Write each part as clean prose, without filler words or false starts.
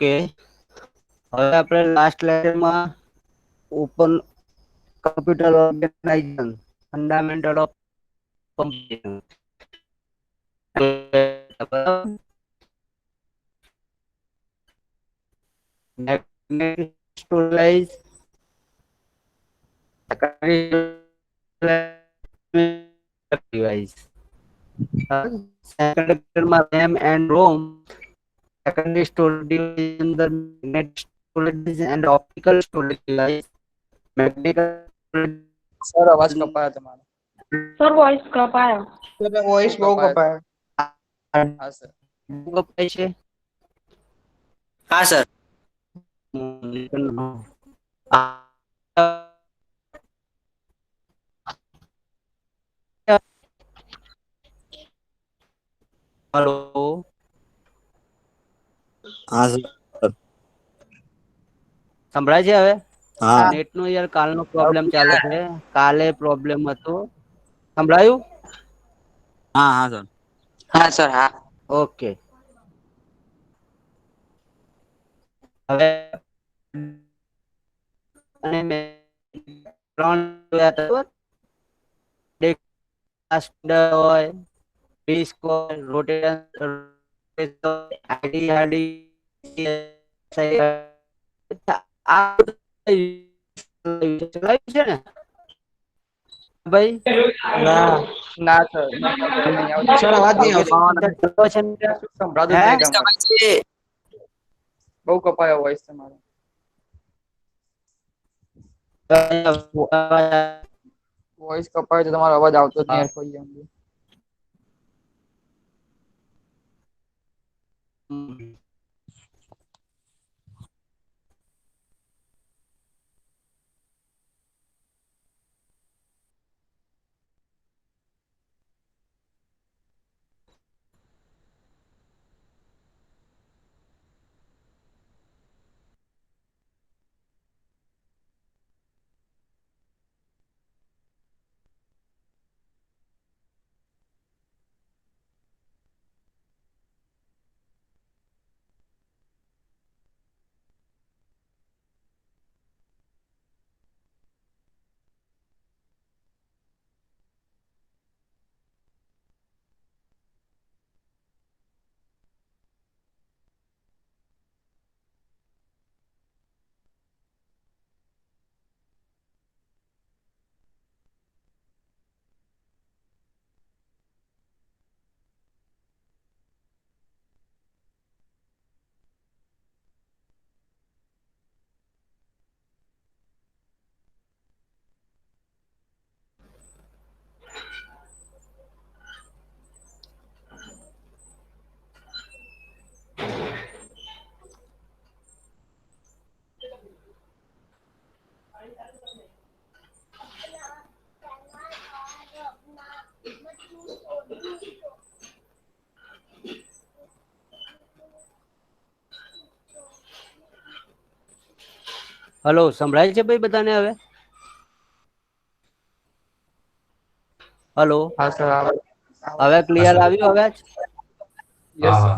Okay, હવે આપણે last લેક્ચરમાં open computer organisation fundamental of computer magnetic storage device semiconductor માં RAM and ROM secondary storage device અંદર magnetic storage and optical storage device magnetic sir અવાજ કપાયો તમારો. Sir voice કપાયો. Voice બહુ કપાયો. હા sir. કપાય છે. હા સર. હેલો, હા સર. સંભળાય છે હવે? હા. નેટ નો યાર કાલનો પ્રોબ્લેમ ચાલે છે, કાલે પ્રોબ્લેમ હતો. સંભળાયું? હા હા સર. હા સર હા. ઓકે, હવે અને મેં ત્રણ જોયા હતા. હોય ડિસ્ક હોય રોટેશન આડી ચલાવ્યું છે ને ભાઈ? ના સર સર અવાજ નહીં આવતો. સંભળાતું જ હે? નહીં તમારું. બહુ કપાયો વોઇસ તમારો. વોઇસ કપાયો તો તમારો અવાજ આવતો જ નહીં હરખો અહીંયા સુધી. હલો, સંભળાય છે ભાઈ બધાને હવે? હલો, હા સર હવે ક્લિયર આવ્યું અવાજ? Yes sir.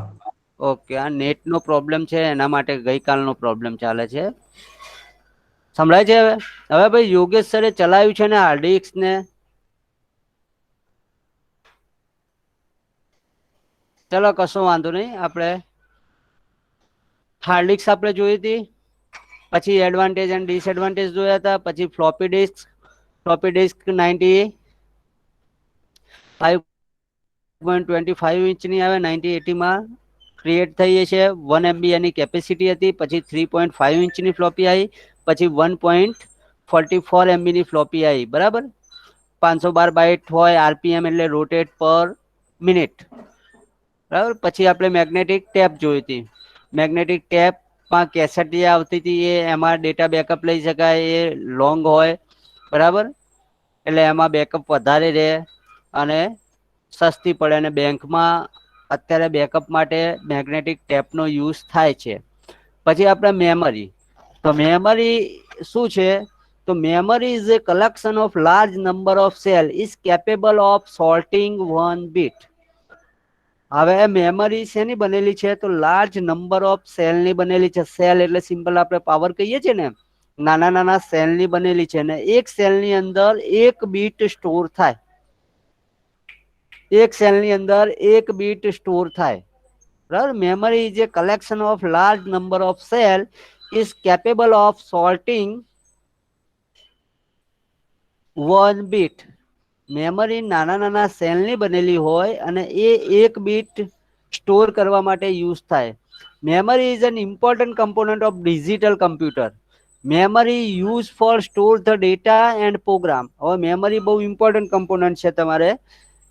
ઓકે, આ નેટ નો પ્રોબ્લેમ છે, એના માટે ગઈકાલનો પ્રોબ્લેમ ચાલે છે. સંભળાય છે હવે? હવે ભાઈ યોગેશ સરે ચલાવ્યું છે ને હાર્ડિક્સ ને? ચલો કશો વાંધો નહીં, આપણે હાર્ડિક્સ આપણે જોઈ હતી, પછી એડવાન્ટેજ એન્ડ ડિસએડવાન્ટેજ જોયા હતા, પછી ફ્લોપી ડિસ્ક 5.25 ઇંચની આવે 9080 માં ક્રિએટ થઈ છે. 1 MB એની કેપેસિટી હતી, પછી 3.5 ઇંચની ફ્લોપી આવી, પછી 1.44 MB ની ફ્લોપી આવી, બરાબર? 512 બાઇટ હોય, આરપીએમ એટલે રોટેટ પર મિનિટ, બરાબર? પછી આપણે મેગ્નેટિક ટેપ જોઈ હતી. મેગ્નેટિક ટેપમાં કેસેટ જે આવતી હતી એમાં ડેટા બેકઅપ લઈ શકાય, એ લોંગ હોય, બરાબર? એટલે એમાં બેકઅપ વધારે રહે અને સસ્તી પડે, અને બેંકમાં અત્યારે બેકઅપ માટે મેગ્નેટિક ટેપનો યુઝ થાય છે. પછી આપણે મેમરી, તો મેમરી શું છે? તો memory is a collection of large number of cell is capable of sorting one bit. હવે મેમરી શેની બનેલી છે તો લાર્જ નંબર ઓફ સેલ ની બનેલી છે. સેલ એટલે સિમ્પલ આપણે પાવર કહીએ છીએ ને, નાના નાના સેલ ની બનેલી છે ને એક સેલ ની અંદર એક બીટ સ્ટોર થાય. એક સેલ ની અંદર એક બીટ સ્ટોર થાય. બરાબર. Memory is A collection of large number of cell is capable of sorting one bit. Memory નાના નાના સેલ ની બનેલી હોય અને એ એક બીટ સ્ટોર કરવા માટે યુઝ થાય. Memory is an important component of digital computer. Memory use for store the data and program. હવે મેમરી બહુ ઇમ્પોર્ટન્ટ કમ્પોનન્ટ છે તમારે,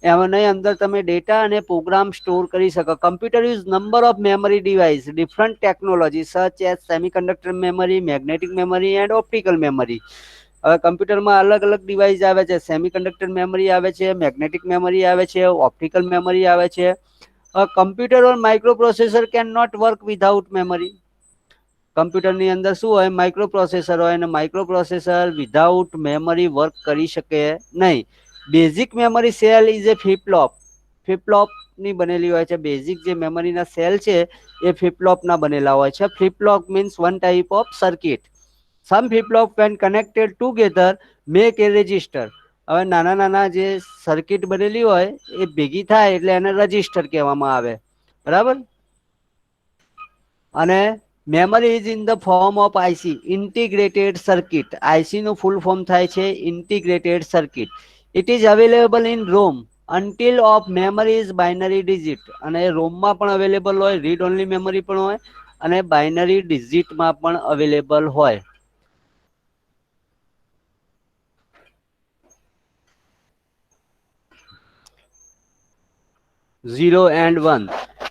એની અંદર તમે ડેટા અને પ્રોગ્રામ સ્ટોર કરી શકો. Computer use number of memory device different technology such as semiconductor memory, magnetic memory and optical memory. હવે કમ્પ્યુટરમાં અલગ અલગ ડિવાઇસ આવે છે. સેમિકન્ડક્ટર મેમરી આવે છે, મેગ્નેટિક મેમરી આવે છે, ઓપ્ટિકલ મેમરી આવે છે. Computer or micro processor can not work without memory. કમ્પ્યુટરની અંદર શું હોય, માઇક્રો પ્રોસેસર હોય અને micro processor without memory work કરી શકે નહીં. Basic memory cell is a flip-flop. Flip-flop ની બનેલી હોય છે. બેઝિક જે મેમરીના સેલ છે એ ફ્લિપ-ફ્લોપ ના બનેલા હોય છે. Flip-flop means one type of circuit. Some flip-flop when connected together make a register. હવે નાના નાના જે સર્કિટ બનેલી હોય એ ભેગી થાય એટલે એને રજિસ્ટર કહેવામાં આવે. બરાબર. અને memory is in the form of IC, integrated circuit. IC નું ફૂલ ફોર્મ થાય છે integrated circuit. It is available in ROM until of memory is binary digit. અને રોમમાં પણ અવેલેબલ હોય, રીડ ઓનલી મેમરી પણ હોય અને બાઇનરી ડિજિટમાં પણ અવેલેબલ હોય. Zero and one.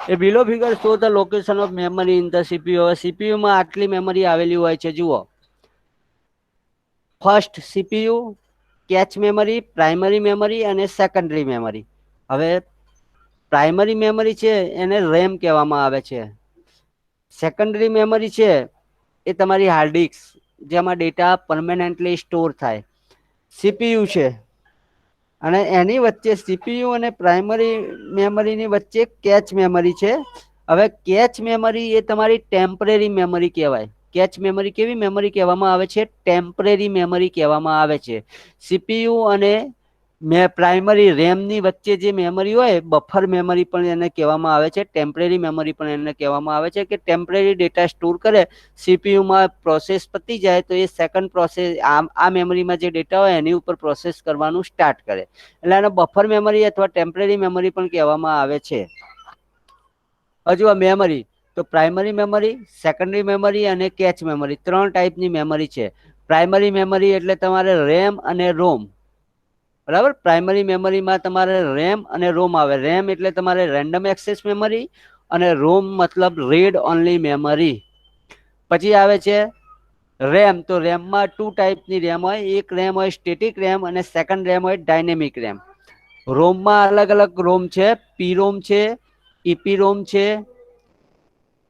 A below figure show the location of memory in the CPU. હવે CPU માં આટલી મેમરી આવેલી હોય છે જુઓ. First CPU, catch memory, primary memory અને સેકન્ડરી મેમરી. હવે પ્રાઇમરી મેમરી છે એને રેમ કહેવામાં આવે છે. સેકન્ડરી મેમરી છે એ તમારી હાર્ડ ડિસ્ક, જેમાં ડેટા પરમેનન્ટલી સ્ટોર થાય. સીપીયુ છે અને એની વચ્ચે સીપીયુ અને પ્રાઇમરી મેમરીની વચ્ચે કેચ મેમરી છે. હવે કેચ મેમરી એ તમારી ટેમ્પરરી મેમરી કહેવાય. કેચ મેમરી કેવી મેમરી કહેવામાં આવે છે? ટેમ્પરરી મેમરી કહેવામાં આવે છે. સીપીયુ અને પ્રાઇમરી રેમની વચ્ચે જે મેમરી હોય, બફર મેમરી પણ એને કહેવામાં આવે છે, ટેમ્પરરી મેમરી પણ એને કહેવામાં આવે છે, કે ટેમ્પરરી ડેટા સ્ટોર કરે. સીપીયુમાં પ્રોસેસ પતી જાય તો એ સેકન્ડ પ્રોસેસ આ મેમરીમાં જે ડેટા હોય એની ઉપર પ્રોસેસ કરવાનું સ્ટાર્ટ કરે. એટલે આને બફર મેમરી અથવા ટેમ્પરરી મેમરી પણ કહેવામાં આવે છે. હજુ આ મેમરી તો પ્રાઇમરી મેમરી, સેકન્ડરી મેમરી અને કેચ મેમરી, ત્રણ ટાઈપની મેમરી છે. પ્રાઇમરી મેમરી એટલે તમારે રેમ અને રોમ. બરાબર. પ્રાઇમરી મેમરીમાં તમારે રેમ અને રોમ આવે. રેમ એટલે તમારે રેન્ડમ એક્સેસ મેમરી અને રોમ મતલબ રીડ ઓનલી મેમરી. પછી આવે છે રેમ. તો રેમમાં ટુ ટાઈપની રેમ હોય. એક રેમ હોય સ્ટેટિક રેમ અને સેકન્ડ રેમ હોય ડાયનેમિક રેમ. રોમમાં અલગ અલગ રોમ છે. પી રોમ છે, ઈપી રોમ છે,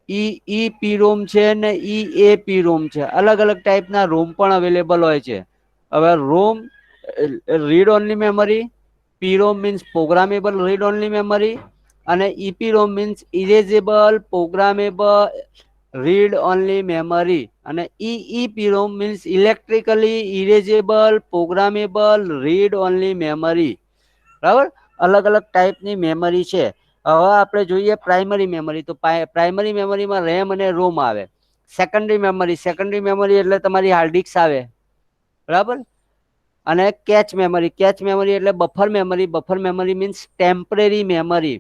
ઈ પી રોમ છે ને ઈ એ પી રોમ છે. અલગ અલગ ટાઈપના રોમ પણ અવેલેબલ હોય છે. હવે ROM read only memory, PROM means programmable read only memory અને EPROM means erasable programmable read only memory. અને EEPROM means electrically erasable programmable read only memory. બરાબર. અલગ અલગ ટાઈપની મેમરી છે. હવે આપણે જોઈએ પ્રાઇમરી મેમરી. તો પ્રાઇમરી મેમરીમાં રેમ અને રોમ આવે. સેકન્ડરી મેમરી, સેકન્ડરી મેમરી એટલે તમારી હાર્ડ ડિસ્ક આવે. બરાબર. અને કેચ મેમરી, કેચ મેમરી એટલે buffer memory. Buffer memory means temporary memory.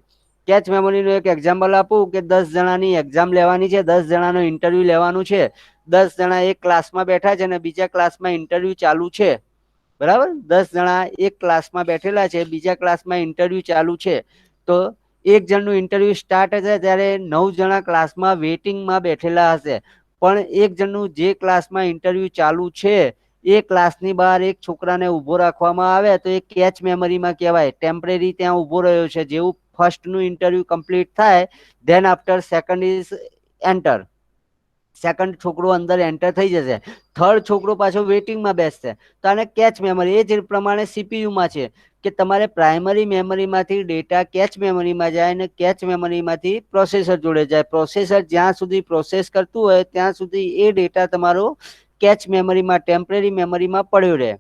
Cache મેમરીનું એક એક્ઝામ્પલ આપું કે 10 જણાની એક્ઝામ લેવાની છે, 10 જણાનું ઇન્ટરવ્યુ લેવાનું છે. 10 જણા એક ક્લાસમાં બેઠા છે અને બીજા ક્લાસમાં ઇન્ટરવ્યુ ચાલુ છે. બરાબર. 10 જણા એક ક્લાસમાં બેઠેલા છે, બીજા ક્લાસમાં ઇન્ટરવ્યુ ચાલુ છે. તો એક જણનું ઇન્ટરવ્યુ સ્ટાર્ટ હશે ત્યારે 9 જણા ક્લાસમાં વેઇટિંગમાં બેઠેલા હશે. પણ એક જણનું જે ક્લાસમાં ઇન્ટરવ્યુ ચાલુ છે એ ક્લાસની બહાર એક છોકરાને ઉભો રાખવામાં આવે તો એ કેચ મેમરીમાં કહેવાય. ટેમ્પરરી ત્યાં ઉભો રહ્યો છે. જેવું ફર્સ્ટનું ઇન્ટરવ્યુ કમ્પ્લીટ થાય than after second is enter. Second છોકરો અંદર એન્ટર થઈ જશે, થર્ડ છોકરો પાછો વેઇટિંગમાં બેસશે. તો આને કેચ મેમરી, એ જ પ્રમાણે સીપીયુમાં છે કે તમારે પ્રાઇમરી મેમરીમાંથી ડેટા કેચ મેમરીમાં જાય અને કેચ મેમરીમાંથી પ્રોસેસર જોડે જાય. પ્રોસેસર જ્યાં સુધી પ્રોસેસ કરતું હોય ત્યાં સુધી એ ડેટા તમારો કેચ મેમરીમાં, ટેમ્પરરી મેમરીમાં પડ્યો રહે.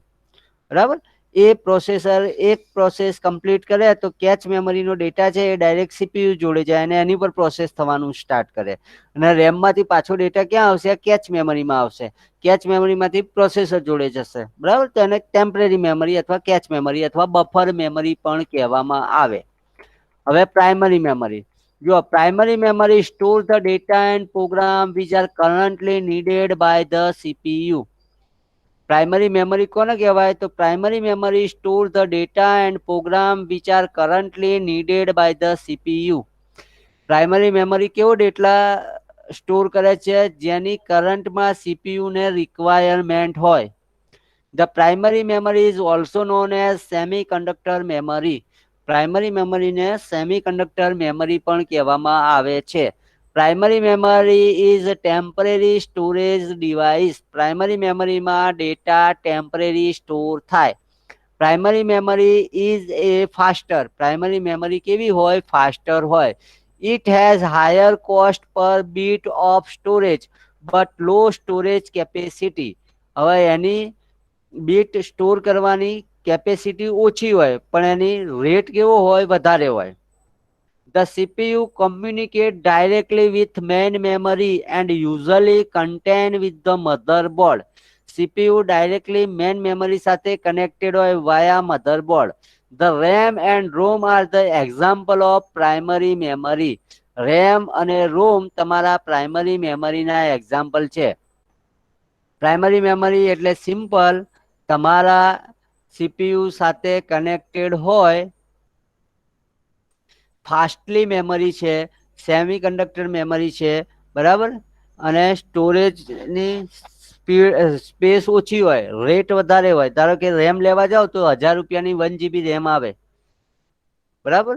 બરાબર? એ પ્રોસેસર એક પ્રોસેસ કમ્પ્લીટ કરે તો કેચ મેમરીનો ડેટા છે એ ડાયરેક્ટ સીપીયુ જોડે જાય અને એની પર પ્રોસેસ થવાનું સ્ટાર્ટ કરે. અને રેમમાંથી પાછો ડેટા ક્યાં આવશે? કેચ મેમરીમાં આવશે. કેચ મેમરીમાંથી પ્રોસેસર જોડે જશે. બરાબર? તો એને ટેમ્પરરી મેમરી અથવા કેચ મેમરી અથવા બફર મેમરી પણ કહેવામાં આવે. હવે પ્રાઇમરી મેમરી જો, primary memory store the data and program which are currently needed by the CPU. Primary memory કોને કહેવાય? તો primary memory store the data and program which are currently needed by the CPU. Primary memory કેવો data store કરે છે? જેની કરંટમાં CPU ને requirement હોય. The primary memory is also known as semiconductor memory. Primary મેમરીને સેમિકન્ડક્ટર મેમરી પણ કહેવામાં આવે છે. Primary memory is temporary storage device. Primary મેમરીમાં ડેટા ટેમ્પરરી સ્ટોર થાય. Primary memory is A faster. Primary memory કેવી હોય? ફાસ્ટર હોય. It has higher cost per bit of storage but low storage capacity. હવે એની બીટ સ્ટોર કરવાની capacity ઓછી હોય પણ એની રેટ કેવો હોય? વધારે હોય. The CPU communicate directly with main memory and usually contain with the motherboard. CPU directly main memory સાથે connected હોય via motherboard. The RAM and ROM are the example of primary memory. RAM અને ROM તમારા primary મેમરીના example છે. Primary memory એટલે simple તમારા CPU સાથે connected હોય, ફાસ્ટલી મેમરી છે, સેમિકન્ડક્ટર મેમરી છે. બરાબર? અને સ્ટોરેજની સ્પેસ ઓછી હોય, રેટ વધારે હોય. ધારો કે રેમ લેવા જાવ તો 1000 રૂપિયાની 1 GB રેમ આવે. બરાબર?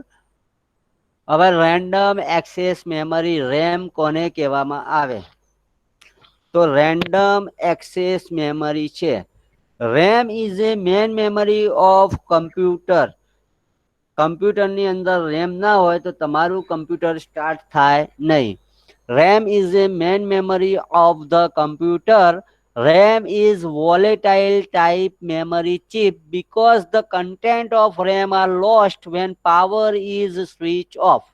હવે રેન્ડમ એક્સેસ મેમરી, રેમ કોને કહેવામાં આવે? તો રેન્ડમ એક્સેસ મેમરી છે. RAM is a main memory of computer. કમ્પ્યુટરની અંદર રેમ ના હોય તો તમારું કમ્પ્યુટર સ્ટાર્ટ થાય નહીં. RAM is a main memory of the computer. RAM is volatile type memory chip because the content of RAM are lost when power is switched off.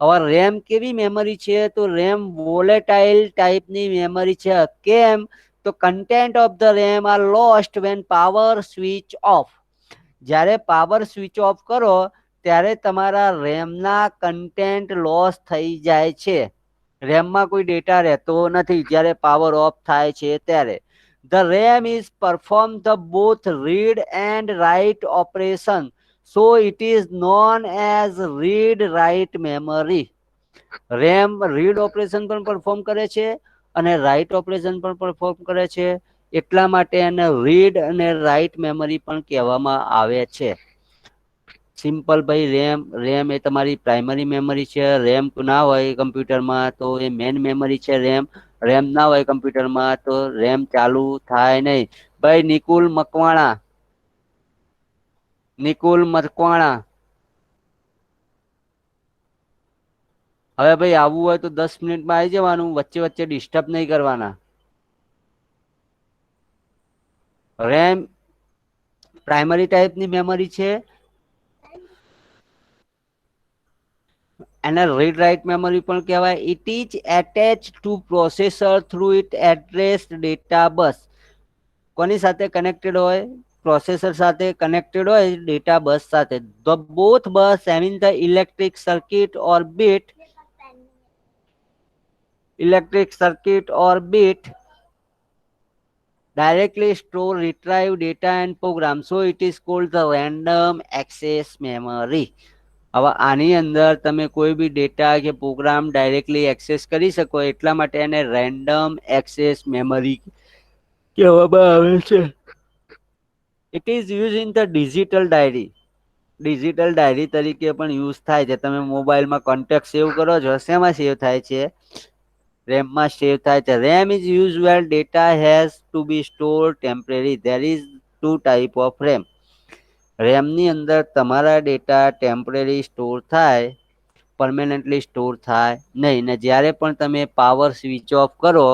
હવે RAM કેવી મેમરી છે? તો રેમ વોલેટાઇલ ટાઈપની memory છે. કેમ? તો content of the RAM are lost when power switch off. જ્યારે power switch off કરો ત્યારે તમારા રેમના કન્ટેન્ટ લોસ થઈ જાય છે. રેમમાં કોઈ ડેટા રહેતો નથી જ્યારે પાવર ઓફ થાય છે ત્યારે. The RAM is perform the both read and write operation. So it is known as read write memory. RAM read operation પણ પરફોર્મ કરે છે અને રાઇટ ઓપરેશન પણ પરફોર્મ કરે છે. એટલા માટે એને રીડ અને રાઇટ મેમરી પણ કહેવામાં આવે છે. સિમ્પલ ભાઈ, રેમ એ તમારી પ્રાઇમરી મેમરી છે. રેમ ના હોય કમ્પ્યુટરમાં તો એ મેન મેમરી છે. રેમ ના હોય કમ્પ્યુટરમાં તો રેમ ચાલુ થાય નહીં. ભાઈ નિકુલ મકવાણા, હવે ભાઈ આવવું હોય તો 10 મિનિટમાં આવી જવાનું. વચ્ચે વચ્ચે ડિસ્ટર્બ નહીં કરવાના. રેમ પ્રાઇમરી ટાઈપની મેમરી છે. એને રીડ રાઇટ મેમરી પણ કહેવાય. It is attach to processor through it address data bus. કોની સાથે કનેક્ટેડ હોય? પ્રોસેસર સાથે કનેક્ટેડ હોય ડેટા બસ સાથે. The both bus having the electric circuit or bit directly store retrieve data and program. So it is called the random access memory. હવે આની અંદર તમે કોઈ બી ડેટા કે પ્રોગ્રામ ડાયરેક્ટલી એક્સેસ કરી શકો એટલા માટે એને રેન્ડમ એક્સેસ મેમરી કહેવામાં આવે છે. It is use in the digital diary. Digital diary તરીકે પણ યુઝ થાય છે. તમે મોબાઈલમાં કોન્ટેક્ટ સેવ કરો છો, શેમાં સેવ થાય છે? રેમમાં સેવ થાય છે. RAM is use where data has to be store temporary. There is two type of RAM. રેમની અંદર તમારા ડેટા ટેમ્પરરી સ્ટોર થાય, પરમેનન્ટલી સ્ટોર થાય નહીં. ને જ્યારે પણ તમે પાવર સ્વિચ ઓફ કરો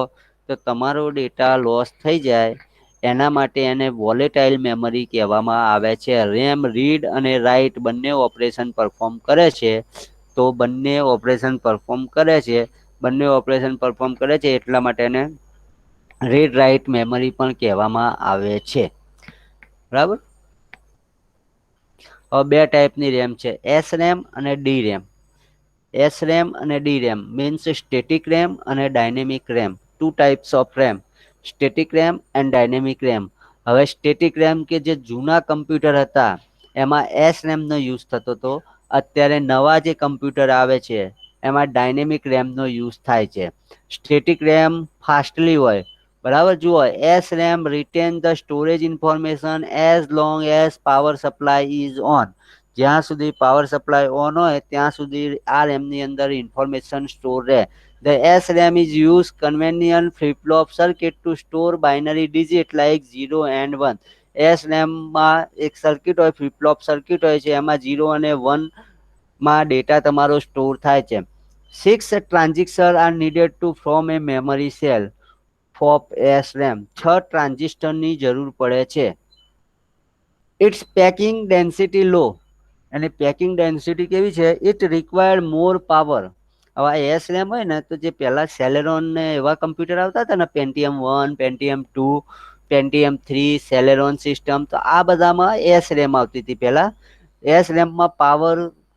તો તમારો ડેટા લોસ થઈ જાય. એના માટે એને વોલેટાઇલ મેમરી કહેવામાં આવે છે. રેમ રીડ અને રાઇટ બંને ઓપરેશન પરફોર્મ કરે છે. તો બંને ઓપરેશન પરફોર્મ કરે છે. બંને ઓપરેશન પરફોર્મ કરે છે એટલા માટે એને રીડ રાઇટ મેમરી પણ કહેવામાં આવે છે. બરાબર. હવે બે ટાઈપની રેમ છે, એસ રેમ અને ડી રેમ. એસ રેમ અને D RAM means static RAM અને dynamic RAM. Two types of RAM, static RAM and dynamic RAM. હવે સ્ટેટિક રેમ કે જે જૂના કમ્પ્યુટર હતા એમાં એસ રેમનો યુઝ થતો હતો. અત્યારે નવા જે કમ્પ્યુટર આવે છે એમાં ડાયનેમિક રેમનો યુઝ થાય છે. સ્ટેટિક રેમ ફાસ્ટલી હોય. બરાબર. જુઓ, S RAM written the storage information as long as power supply is on. જ્યાં સુધી પાવર સપ્લાય ઓન હોય ત્યાં સુધી આ રેમની અંદર ઇન્ફોર્મેશન સ્ટોર રહે. The SRAM is used convenient flip-flop circuit to store binary digit like 0 and 1. SRAM માં એક સર્કિટ હોય, ફ્લિપ-ફ્લોપ સર્કિટ હોય છે, એમાં 0 અને 1 માં ડેટા તમારો સ્ટોર થાય છે. 6 transistor are needed to form a memory cell for SRAM. 6 ટ્રાન્ઝિસ્ટરની જરૂર પડે છે. It's packing density low. અને પેકિંગ ડેન્સિટી કેવી છે? It required more power. હવે એસ રેમ હોય ને તો જે પહેલા સેલેરોન ને એવા કમ્પ્યુટર આવતા હતા ને, પેન્ટિયમ 1, પેન્ટિયમ 2, પેન્ટિયમ 3, સેલેરોન સિસ્ટમ, તો આ બધામાં એસ રેમ આવતી હતી પહેલા. એસ રેમમાં પાવર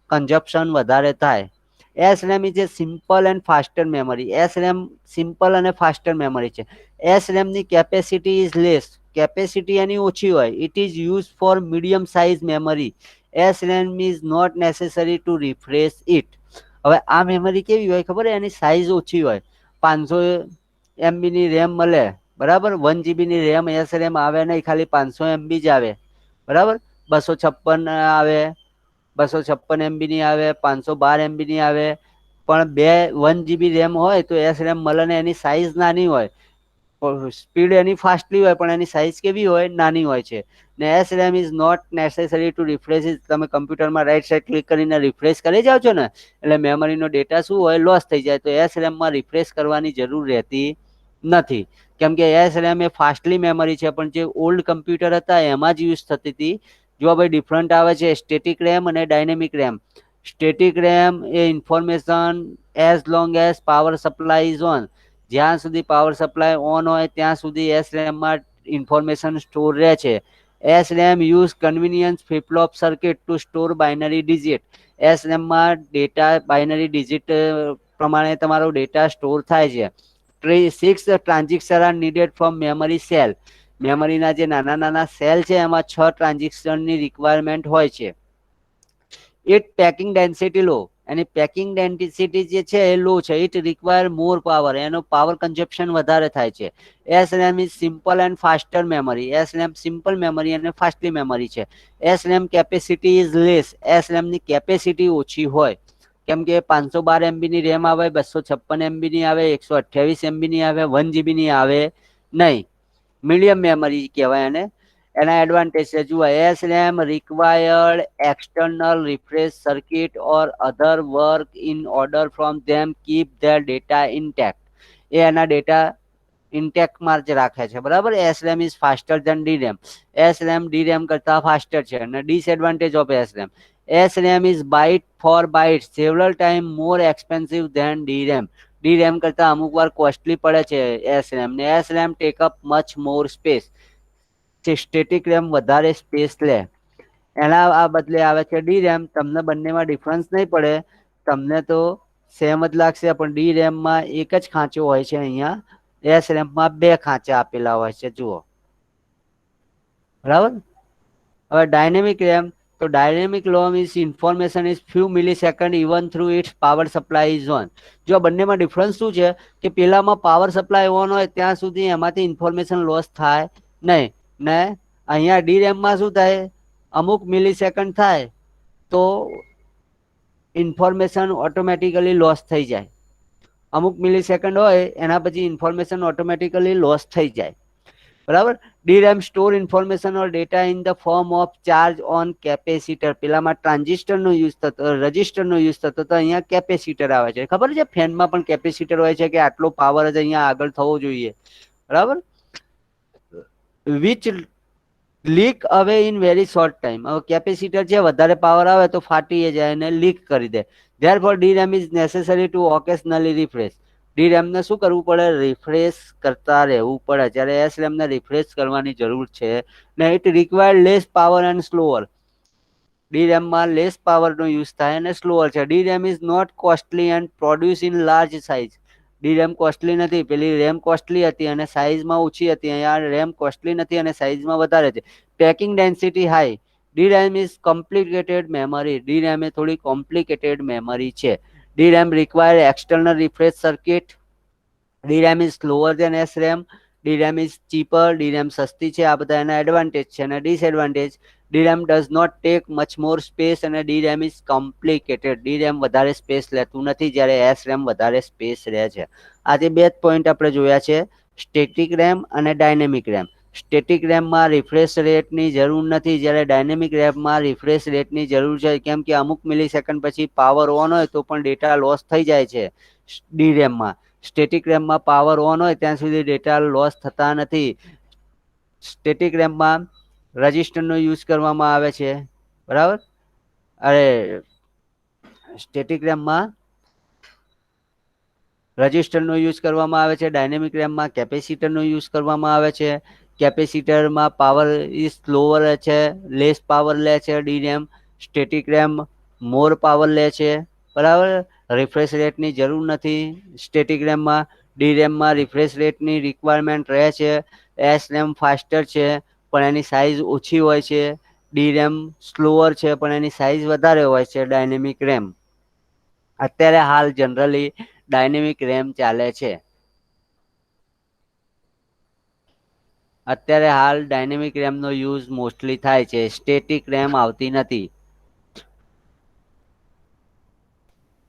કન્ઝપ્શન વધારે થાય. S RAM is a simple and faster memory. S RAM simple અને ફાસ્ટર મેમરી છે. એસ રેમની કેપેસિટી ઇઝ લેસ. કેપેસિટી એની ઓછી હોય. It is use for medium size memory. S RAM is not necessary to refresh it. હવે આ memory કેવી હોય ખબર? એની સાઇઝ ઓછી હોય. 500 MBની રેમ મળે. બરાબર. 1 GB રેમ એસ રેમ આવે નહીં, ખાલી 500 MB જ આવે. બરાબર. 256 આવે, 256 MBની આવે, 512 MBની આવે. પણ 1 GB રેમ હોય તો એસ રેમ મળે ને એની સાઇઝ નાની હોય. સ્પીડ એની ફાસ્ટલી હોય પણ એની સાઇઝ કેવી હોય? નાની હોય છે. ને S RAM is not necessary to refresh it. તમે કમ્પ્યુટરમાં રાઈટ સાઈડ ક્લિક કરીને રિફ્રેશ કરી જાઓ છો ને એટલે મેમરીનો ડેટા શું હોય? લોસ થઈ જાય. તો એસ રેમમાં રિફ્રેશ કરવાની જરૂર રહેતી નથી. કેમ કે એસ રેમ એ ફાસ્ટલી મેમરી છે, પણ જે ઓલ્ડ કમ્પ્યુટર હતા એમાં જ યુઝ થતી હતી. જો ભાઈ ડિફરન્ટ આવે છે સ્ટેટિક રેમ અને dynamic RAM. Static RAM A information as long as power supply is on. જ્યાં સુધી પાવર સપ્લાય ઓન હોય ત્યાં સુધી એસ રેમમાં ઇન્ફોર્મેશન સ્ટોર રહે છે. S RAM use convenience flip flop circuit to store binary digit. S રેમમાં data binary digit પ્રમાણે તમારો ડેટા સ્ટોર થાય છે. 6 transistor are needed from memory cell. મેમરીના જે નાના નાના સેલ છે એમાં 6 ટ્રાન્ઝિસ્ટરની રિક્વાયરમેન્ટ હોય છે. It packing density low. એની પેકિંગ ડેન્સિટી જે છે એ લો છે. It require more power. એનો પાવર કન્ઝપ્શન વધારે થાય છે. S RAM is simple and faster memory. S RAM simple memory અને ફાસ્ટલી મેમરી છે. S RAM capacity is less. S રેમની કેપેસિટી ઓછી હોય. કેમ કે 512 MBની રેમ આવે, 256 MBની આવે, 128 MBની આવે, 1 GBની આવે નહીં. મીડિયમ મેમરી કહેવાય એને. એના એડવાન્ટેજ છે. જુઓ, S RAM required external refresh circuit or other work in order from them keep their data intact. એ એના ડેટા ઇન્ટેક્ટમાં જ રાખે છે. બરાબર. S RAM is faster than D RAM. S RAM D RAM કરતા ફાસ્ટર છે. અને disadvantage of S RAM. S RAM is byte for byte several time more expensive than D RAM. D RAM કરતા અમુક વાર costly પડે છે S RAM. ને S RAM tech up much more space. Static RAM વધારે space લે. એના આ બદલે આવે છે ડી રેમ. તમને બંનેમાં ડિફરન્સ નહીં પડે, તમને તો સેમ જ લાગશે, પણ ડી રેમમાં એક જ ખાંચો હોય છે. અહીંયા એસ રેમમાં 2 ખાંચા આપેલા હોય છે. જુઓ. બરાબર. હવે ડાયનેમિક રેમ. તો dynamic ROM is information is few millisecond even through its power supply is on. જો બંનેમાં ડિફરન્સ શું છે કે પેલામાં પાવર સપ્લાય ઓન હોય ત્યાં સુધી એમાંથી ઇન્ફોર્મેશન લોસ થાય નહીં. ને અહીંયા ડી રેમમાં શું થાય? અમુક મિલીસેકન્ડ થાય તો ઇન્ફોર્મેશન ઓટોમેટિકલી લોસ થઈ જાય. અમુક મિલી સેકન્ડ હોય એના પછી ઇન્ફોર્મેશન ઓટોમેટિકલી લોસ થઈ જાય, બરાબર. DRAM store information or data in the form of charge on capacitor. પેલામાં ટ્રાન્ઝિસ્ટર નો યુઝ થતો, રજિસ્ટર નો યુઝ થતો, તો અહીંયા કેપેસિટર આવે છે. ખબર છે ફેનમાં પણ કેપેસિટર હોય છે કે આટલો પાવર જ અહીંયા આગળ થવો જોઈએ, બરાબર. વિચ લીક અવે ઇન વેરી શોર્ટ ટાઈમ. હવે કેપેસિટર છે, વધારે પાવર આવે તો ફાટી જાય અને લીક કરી દે. Therefore DRAM is necessary to occasionally refresh. DRAM ને શું કરવું પડે? રિફ્રેશ કરતા રહેવું પડે. જ્યારે SRAM ને રિફ્રેશ કરવાની જરૂર છે ને. It require less power and slower. DRAM માં લેસ પાવર નો યુઝ થાય અને સ્લોઅર છે. DRAM is not costly and produce in large size. DRAM costly નથી, પેલી RAM કોસ્ટલી હતી અને સાઇઝમાં ઓછી હતી. અહીંયા RAM કોસ્ટલી નથી અને સાઇઝમાં વધારે છે. Packing density high. DRAM is complicated memory. DRAM એ થોડી કોમ્પ્લિકેટેડ મેમરી છે. DRAM require external refresh circuit. DRAM is slower than SRAM. DRAM is cheaper. DRAM સસ્તી છે. આ બધા એના એડવાન્ટેજ છે અને disadvantage. DRAM does not take much more space અને DRAM is complicated. DRAM વધારે સ્પેસ લેતું નથી જ્યારે SRAM વધારે સ્પેસ રહે છે. આજે બે જ પોઈન્ટ આપણે જોયા છે, સ્ટેટિક RAM અને ડાયનેમિક RAM. સ્ટેટિક રેમમાં રિફ્રેશ રેટની જરૂર નથી, જ્યારે ડાયનેમિક રેમમાં રિફ્રેશ રેટની જરૂર છે. કેમ કે અમુક મિલી સેકન્ડ પછી પાવર ઓન હોય તો પણ ડેટા લોસ થઈ જાય છે DRAMમાં. સ્ટેટિક રેમમાં પાવર ઓન હોય ત્યાં સુધી ડેટા લોસ થતા નથી. સ્ટેટિક રેમમાં રજિસ્ટરનો યુઝ કરવામાં આવે છે, બરાબર. અરે સ્ટેટિક રેમમાં રજિસ્ટરનો યુઝ કરવામાં આવે છે. ડાયનેમિક રેમમાં કેપેસિટરનો યુઝ કરવામાં આવે છે. કેપેસિટરમાં પાવર ઇઝ સ્લોઅર છે, લેસ પાવર લે છે DRAM. સ્ટેટિક રેમ મોર પાવર લે છે, બરાબર. રિફ્રેશ રેટની જરૂર નથી સ્ટેટિક રેમમાં. DRAMમાં રિફ્રેશ રેટની રિક્વાયરમેન્ટ રહે છે. SRAM ફાસ્ટર છે પણ એની સાઇઝ ઓછી હોય છે. DRAM સ્લોઅર છે પણ એની સાઇઝ વધારે હોય છે. ડાયનેમિક રેમ અત્યારે હાલ જનરલી ડાયનેમિક રેમ ચાલે છે. અત્યારે હાલ ડાયનેમિક રેમનો યુઝ મોસ્ટલી થાય છે. સ્ટેટિક રેમ આવતી નથી.